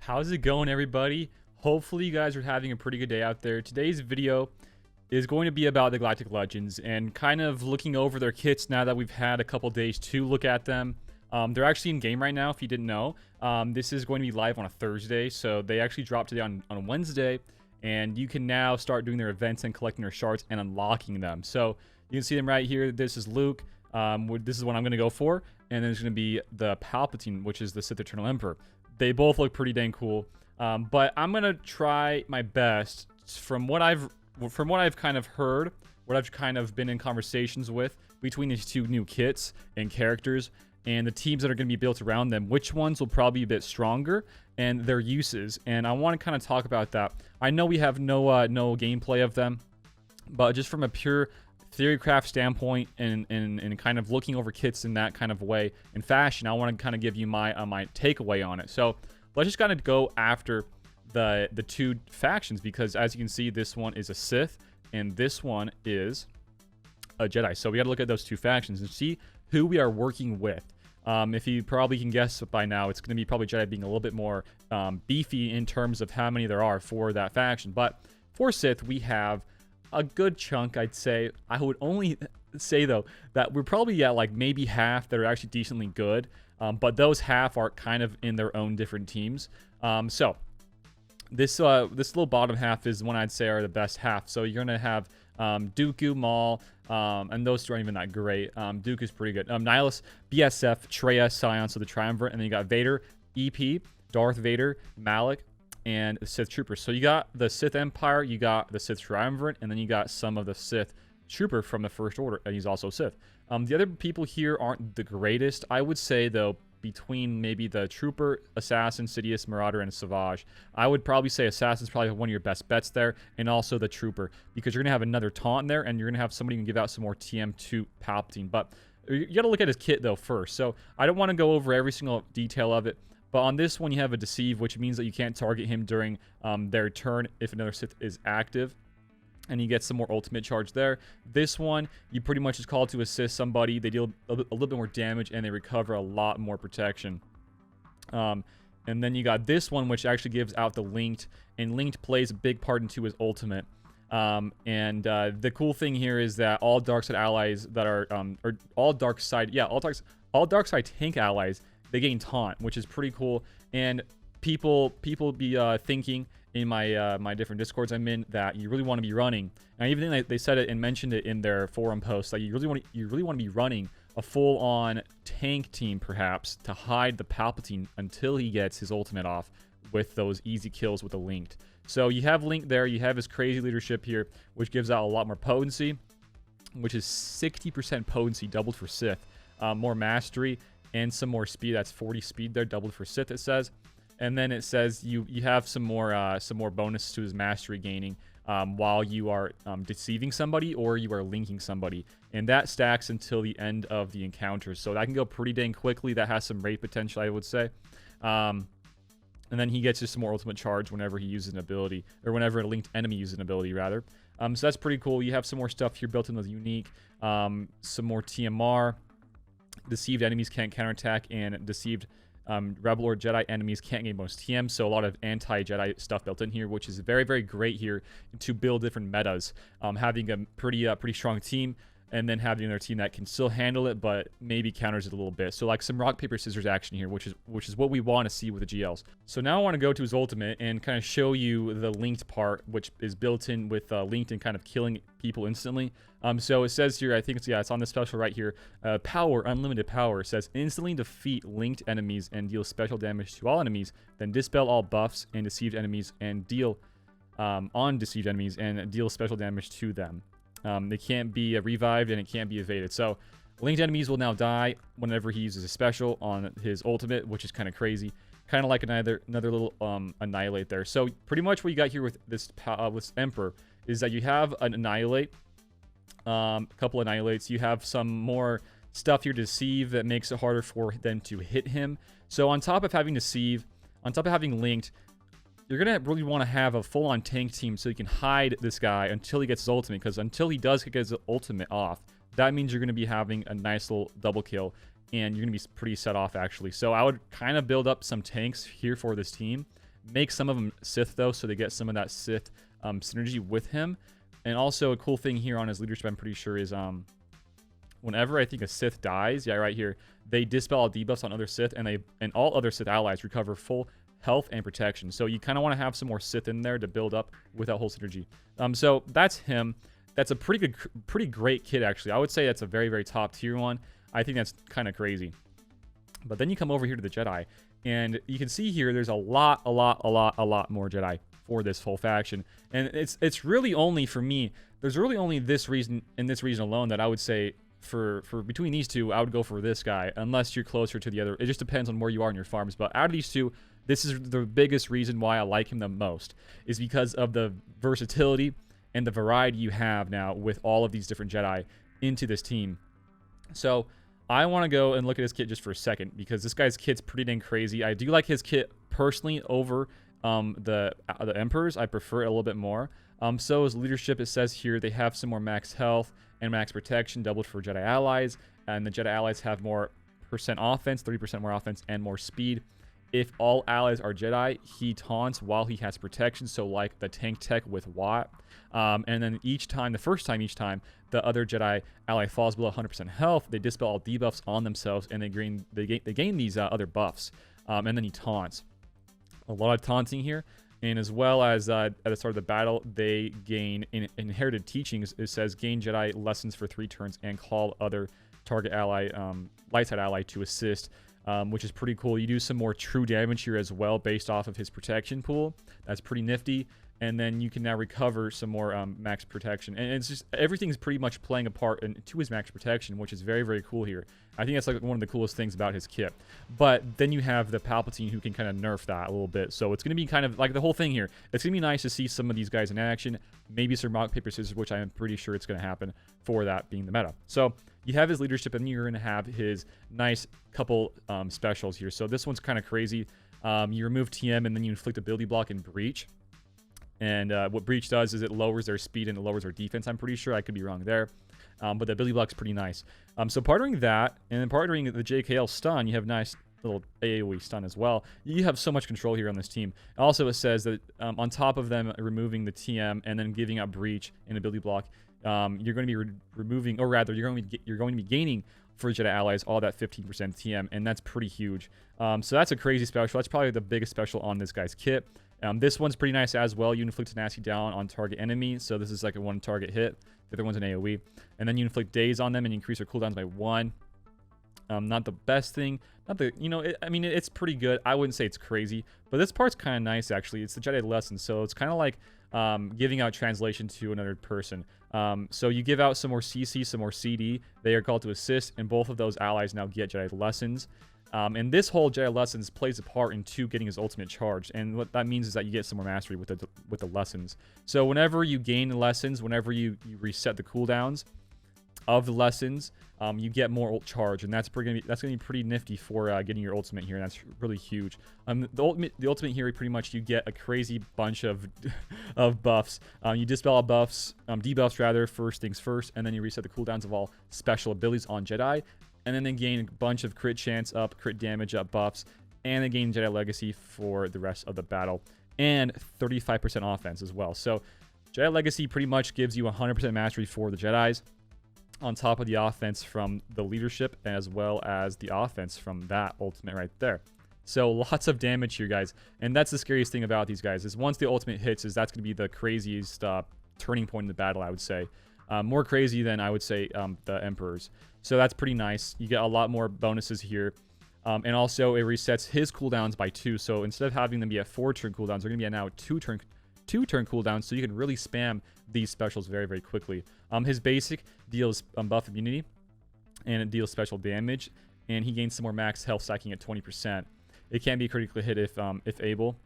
How's it going, everybody? Hopefully you guys are having a pretty good day out there. Today's video is going to be about the Galactic Legends and kind of looking over their kits now that we've had a couple days to look at them. They're actually in game right now, if you didn't know. This is going to be live on a Thursday, so they actually dropped today on Wednesday, and you can now start doing their events and collecting their shards and unlocking them. So you can see them right here. This is Luke. This is what I'm going to go for, and then there's going to be the Palpatine, which is the Sith Eternal Emperor. They both look pretty dang cool, but I'm gonna try my best from what I've kind of heard, what I've kind of been in conversations with between these two new kits and characters and the teams that are going to be built around them. Which ones will probably be a bit stronger and their uses, and I want to kind of talk about that. I know we have no gameplay of them, but just from a pure theorycraft standpoint and kind of looking over kits in that kind of way and fashion, I want to kind of give you my takeaway on it. So let's just kind of go after the two factions, because as you can see, this one is a Sith and this one is a Jedi. So we got to look at those two factions and see who we are working with. If you probably can guess by now, it's going to be probably Jedi being a little bit more beefy in terms of how many there are for that faction. But for Sith, we have a good chunk, I'd say. I would only say, though, that we're probably at like maybe half that are actually decently good, but those half are kind of in their own different teams. So this little bottom half is one I'd say are the best half. So you're gonna have Dooku, Maul, and those two aren't even that great. Dooku's pretty good. Nihilus, BSF, Traya, Scion, so the Triumvirate, and then you got Vader, EP, Darth Vader, Malak, and the Sith Troopers. So you got the Sith Empire, you got the Sith Triumvirate, and then you got some of the Sith Trooper from the First Order, and he's also Sith. The other people here aren't the greatest. I would say, though, between maybe the Trooper, Assassin, Sidious, Marauder, and Savage, I would probably say Assassin's probably one of your best bets there, and also the Trooper, because you're going to have another taunt there, and you're going to have somebody who can give out some more TM to Palpatine. But you got to look at his kit, though, first. So I don't want to go over every single detail of it. But on this one, you have a Deceive, which means that you can't target him during their turn if another Sith is active. And you get some more ultimate charge there. This one, you pretty much just call to assist somebody. They deal a little bit more damage, and they recover a lot more protection. And then you got this one, which actually gives out the Linked. And Linked plays a big part into his ultimate. The cool thing here is that all dark side allies that are, or all dark side tank allies, they gain taunt, which is pretty cool. And people be thinking in my different discords I'm in that you really want to be running. And even they said it and mentioned it in their forum posts that you really want to be running a full-on tank team, perhaps, to hide the Palpatine until he gets his ultimate off with those easy kills with the Linked. So you have Link there. You have his crazy leadership here, which gives out a lot more potency, which is 60% potency doubled for Sith, more mastery, and some more speed. That's 40 speed there, doubled for Sith, it says. And then it says you have some more bonus to his mastery gaining while you are deceiving somebody or you are linking somebody. And that stacks until the end of the encounter. So that can go pretty dang quickly. That has some rate potential, I would say. And then he gets just some more ultimate charge whenever he uses an ability, or whenever a linked enemy uses an ability, rather. So that's pretty cool. You have some more stuff here built in with unique, some more TMR. Deceived enemies can't counterattack, and deceived Rebel or Jedi enemies can't gain bonus TM. So a lot of anti-Jedi stuff built in here, which is very, very great here to build different metas. Having a pretty strong team, and then having another team that can still handle it, but maybe counters it a little bit. So like some rock, paper, scissors action here, which is what we want to see with the GLs. So now I want to go to his ultimate and kind of show you the linked part, which is built in with linked and kind of killing people instantly. So it says here, I think it's on this special right here, power, unlimited power. It says instantly defeat linked enemies and deal special damage to all enemies, then dispel all buffs and deceived enemies and deal on deceived enemies and deal special damage to them. They can't be revived and it can't be evaded. So linked enemies will now die whenever he uses a special on his ultimate, which is kind of crazy. Kind of like another little annihilate there. So pretty much what you got here with this Emperor is that you have an annihilate, a couple annihilates. You have some more stuff here to deceive that makes it harder for them to hit him. So on top of having deceive, on top of having linked, you're going to really want to have a full-on tank team so you can hide this guy until he gets his ultimate, because until he does get his ultimate off, that means you're going to be having a nice little double kill, and you're going to be pretty set off, actually. So I would kind of build up some tanks here for this team, make some of them Sith though, so they get some of that Sith synergy with him. And also a cool thing here on his leadership, I'm pretty sure, is whenever I think a Sith dies, yeah, right here, they dispel all debuffs on other Sith, and all other Sith allies recover full health and protection. So you kind of want to have some more Sith in there to build up with that whole synergy. So that's him. That's a pretty great kit, actually. I would say that's a very, very top tier one. I think that's kind of crazy. But then you come over here to the Jedi, and you can see here there's a lot more Jedi for this whole faction. And it's really only, for me, there's really only this reason, in this region alone, that I would say for between these two, I would go for this guy, unless you're closer to the other. It just depends on where you are in your farms. But out of these two, this is the biggest reason why I like him the most, is because of the versatility and the variety you have now with all of these different Jedi into this team. So I want to go and look at his kit just for a second, because this guy's kit's pretty dang crazy. I do like his kit personally over the Emperor's. I prefer it a little bit more. So his leadership, it says here, they have some more max health and max protection doubled for Jedi allies, and the Jedi allies have more % offense, 30% more offense, and more speed. If all allies are Jedi, he taunts while he has protection, so like the tank tech with Watt. And then the first time the other Jedi ally falls below 100% health, they dispel all debuffs on themselves, and they gain these other buffs. And then he taunts. A lot of taunting here. And as well as at the start of the battle, they gain inherited teachings. It says gain Jedi lessons for 3 turns and call other target ally, light side ally to assist. Which is pretty cool. You do some more true damage here as well based off of his protection pool. That's pretty nifty. And then you can now recover some more max protection. And it's just, everything's pretty much playing a part to his max protection, which is very, very cool here. I think that's like one of the coolest things about his kit. But then you have the Palpatine who can kind of nerf that a little bit. So it's going to be kind of like the whole thing here. It's going to be nice to see some of these guys in action. Maybe some rock, paper, scissors, which I am pretty sure it's going to happen for that being the meta. So you have his leadership, and you're going to have his nice couple specials here. So this one's kind of crazy. You remove TM, and then you inflict ability block and breach. And what breach does is it lowers their speed and it lowers their defense. I'm pretty sure. I could be wrong there. But the ability block's pretty nice. So partnering that, and then partnering the JKL stun, you have nice little AoE stun as well. You have so much control here on this team. Also, it says that on top of them removing the TM and then giving out breach and ability block, you're going to be removing, or rather, you're going to be gaining for Jedi allies all that 15% TM, and that's pretty huge. So that's a crazy special. That's probably the biggest special on this guy's kit. This one's pretty nice as well. You inflict tenacity down on target enemy, so this is like a 1 target hit. The other one's an AoE, and then you inflict daze on them and you increase their cooldowns by 1. Not the best thing. Not the, I mean, it's pretty good. I wouldn't say it's crazy, but this part's kind of nice actually. It's the Jedi lesson, so it's kind of like giving out translation to another person. So you give out some more CC, some more CD. They are called to assist, and both of those allies now get Jedi lessons. And this whole Jedi lessons plays a part into getting his ultimate charged, and what that means is that you get some more mastery with the lessons. So whenever you gain lessons, whenever you reset the cooldowns of the lessons, you get more ult charge, and that's gonna be pretty nifty for getting your ultimate here, and that's really huge. The ultimate here, pretty much you get a crazy bunch of buffs. You dispel all buffs, debuffs rather, first things first, and then you reset the cooldowns of all special abilities on Jedi. And then they gain a bunch of crit chance up, crit damage up buffs, and they gain Jedi Legacy for the rest of the battle, and 35% offense as well. So Jedi Legacy pretty much gives you 100% mastery for the Jedis, on top of the offense from the leadership, as well as the offense from that ultimate right there. So lots of damage here, guys. And that's the scariest thing about these guys, is once the ultimate hits, that's going to be the craziest turning point in the battle, I would say. More crazy than, I would say, the Emperor's. So that's pretty nice. You get a lot more bonuses here. And also, it resets his cooldowns by 2. So instead of having them be at 4-turn cooldowns, they're going to be at now 2-turn cooldowns. So you can really spam these specials very, very quickly. His basic deals buff immunity, and it deals special damage. And he gains some more max health, stacking at 20%. It can be critically hit if able.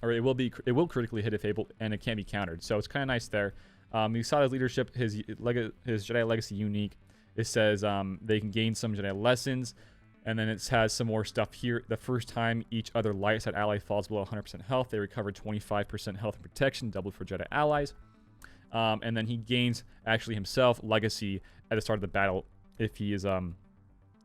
Or it will critically hit if able, and it can be countered. So it's kind of nice there. You saw his leadership, his Jedi Legacy unique. It says they can gain some Jedi lessons, and then it has some more stuff here. The first time each other light side ally falls below 100% health, they recover 25% health and protection, doubled for Jedi allies. And then he gains, actually himself, Legacy at the start of the battle if he is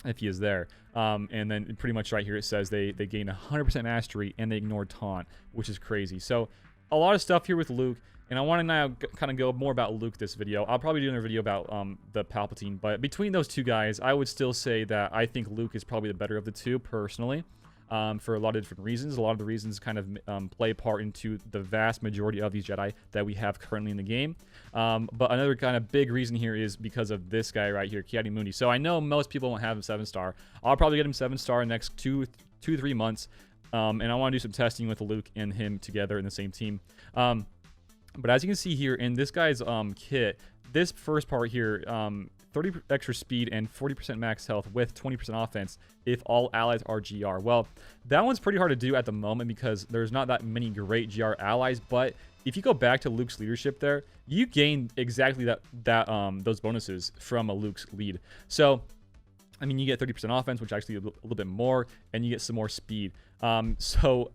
if he is there. And then pretty much right here it says they gain 100% mastery and they ignore taunt, which is crazy. So a lot of stuff here with Luke, and I want to now kind of go more about Luke this video. I'll probably do another video about the Palpatine, but between those two guys, I would still say that I think Luke is probably the better of the two personally. For a lot of different reasons. A lot of the reasons kind of play a part into the vast majority of these Jedi that we have currently in the game. But another kind of big reason here is because of this guy right here, Ki-Adi-Mundi. So I know most people won't have him 7-star. I'll probably get him 7-star in the next 2-3 months. And I want to do some testing with Luke and him together in the same team. But as you can see here in this guy's kit, this first part here, 30 extra speed and 40% max health with 20% offense if all allies are GR. Well, that one's pretty hard to do at the moment because there's not that many great GR allies, but if you go back to Luke's leadership there, you gain exactly those bonuses from a Luke's lead. So, I mean, you get 30% offense, which actually a little bit more, and you get some more speed. So,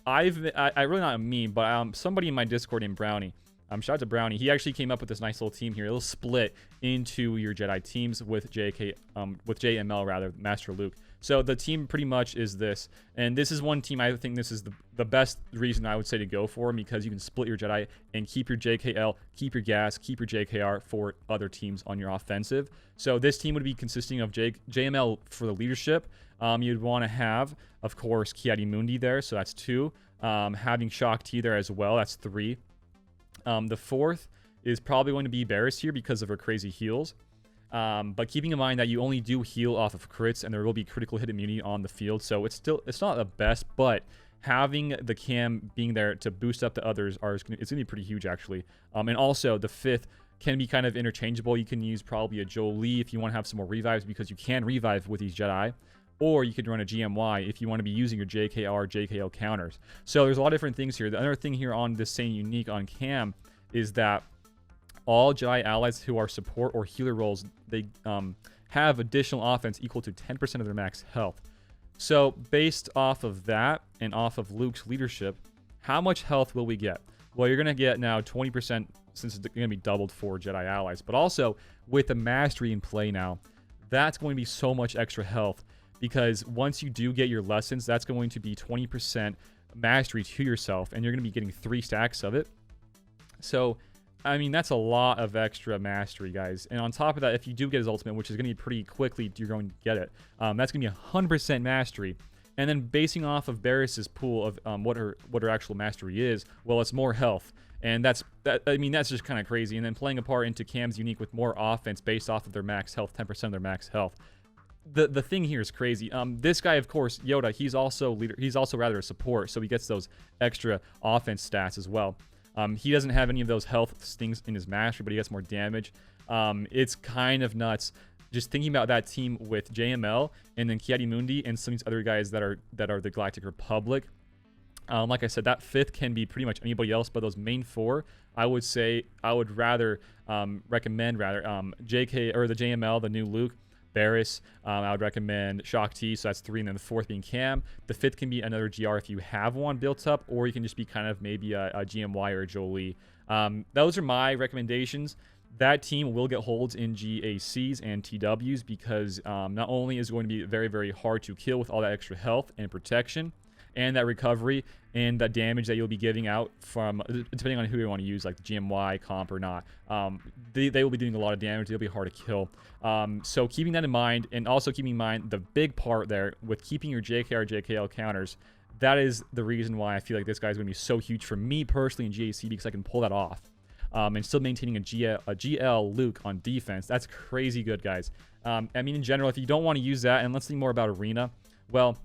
I really not a meme, but somebody in my Discord named Brownie, shout out to Brownie. He actually came up with this nice little team here. It'll split into your Jedi teams with JML rather, Master Luke. So the team pretty much is this, and this is one team I think this is the best reason I would say to go for, because you can split your Jedi and keep your JKL, keep your GAS, keep your JKR for other teams on your offensive. So this team would be consisting of JML for the leadership. You'd want to have, of course, Ki-Adi-Mundi there, so that's 2. Having Shaak Ti there as well, that's 3. The 4th is probably going to be Barriss here because of her crazy heals. But keeping in mind that you only do heal off of crits and there will be critical hit immunity on the field. So it's not the best, but having the cam being there to boost up the others it's going to be pretty huge actually. And also the 5th can be kind of interchangeable. You can use probably a Jolie if you want to have some more revives because you can revive with these Jedi. Or you could run a GMY if you want to be using your JKR, JKL counters. So there's a lot of different things here. The other thing here on this same unique on cam is that all Jedi allies who are support or healer roles, they have additional offense equal to 10% of their max health. So based off of that and off of Luke's leadership, how much health will we get? Well, you're going to get now 20% since it's going to be doubled for Jedi allies. But also with the mastery in play now, that's going to be so much extra health. Because once you do get your lessons, that's going to be 20% mastery to yourself, and you're going to be getting 3 stacks of it. So, I mean, that's a lot of extra mastery, guys. And on top of that, if you do get his ultimate, which is going to be pretty quickly, you're going to get it. That's going to be 100% mastery. And then basing off of Barriss's pool of what her actual mastery is, well, it's more health. And that's just kind of crazy. And then playing a part into Cam's unique with more offense based off of their max health, 10% of their max health. The thing here is crazy. This guy, of course, Yoda, he's also leader. He's also rather a support, so he gets those extra offense stats as well. He doesn't have any of those health things in his mastery, but he gets more damage. It's kind of nuts. Just thinking about that team with JML and then Ki-Adi-Mundi and some of these other guys that are the Galactic Republic. Like I said, that 5th can be pretty much anybody else, but those main 4, I would say I would rather recommend JK or the JML, the new Luke. Barriss, I would recommend Shaak Ti, so that's 3, and then the 4th being Cam. The 5th can be another GR if you have one built up, or you can just be kind of maybe a GMY or a Jolie. Those are my recommendations. That team will get holds in GACs and TWs because not only is it going to be very, very hard to kill with all that extra health and protection, and that recovery and that damage that you'll be giving out from, depending on who you want to use, like the GMY comp or not, they will be doing a lot of damage. They'll be hard to kill. So keeping that in mind, and also keeping in mind the big part there with keeping your JKR, JKL counters, that is the reason why I feel like this guy's going to be so huge for me personally in GAC, because I can pull that off. And still maintaining a GL Luke on defense. That's crazy good, guys. I mean, in general, if you don't want to use that, and let's think more about Arena, well,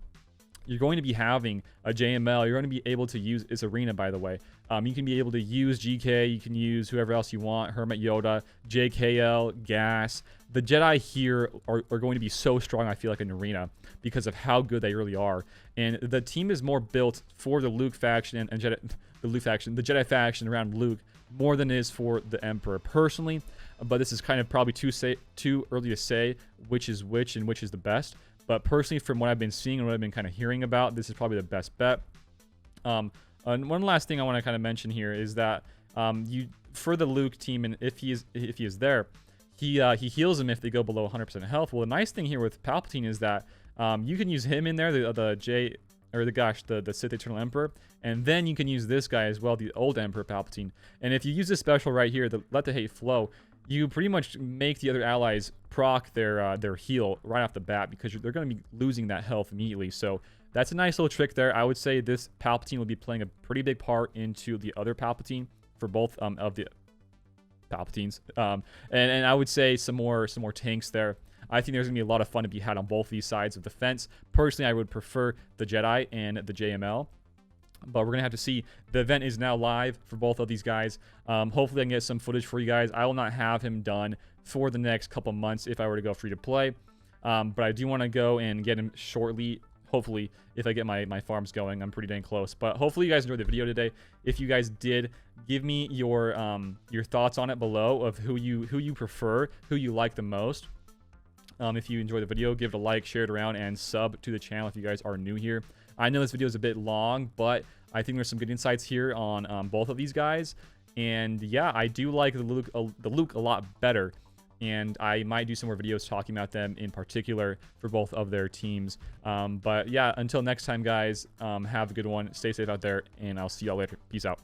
you're going to be having a JML. You're going to be able to use its Arena, by the way. You can be able to use GK. You can use whoever else you want. Hermit Yoda, JKL, GAS. The Jedi here are going to be so strong, I feel like, in Arena because of how good they really are. And the team is more built for the Luke faction and the Jedi faction around Luke more than it is for the Emperor personally. But this is kind of probably too early to say which is which and which is the best. But personally, from what I've been seeing and what I've been kind of hearing about, this is probably the best bet. And one last thing I want to kind of mention here is that for the Luke team, and if he is there, he heals them if they go below 100% health. Well, the nice thing here with Palpatine is that you can use him in there, the Sith Eternal Emperor, and then you can use this guy as well, the old Emperor Palpatine. And if you use this special right here, the Let the Hate Flow, you pretty much make the other allies proc their heal right off the bat, because they're going to be losing that health immediately. So that's a nice little trick there. I would say this Palpatine will be playing a pretty big part into the other Palpatine for both of the Palpatines. And I would say some more tanks there. I think there's going to be a lot of fun to be had on both these sides of the fence. Personally, I would prefer the Jedi and the JML. But we're going to have to see. The event is now live for both of these guys. Hopefully I can get some footage for you guys. I will not have him done for the next couple months if I were to go free to play. But I do want to go and get him shortly. Hopefully, if I get my farms going. I'm pretty dang close. But hopefully you guys enjoyed the video today. If you guys did, give me your thoughts on it below of who you prefer, who you like the most. If you enjoyed the video, give it a like, share it around, and sub to the channel if you guys are new here. I know this video is a bit long, but I think there's some good insights here on both of these guys. And yeah, I do like the Luke a lot better. And I might do some more videos talking about them in particular for both of their teams. But yeah, until next time, guys, have a good one. Stay safe out there, and I'll see y'all later. Peace out.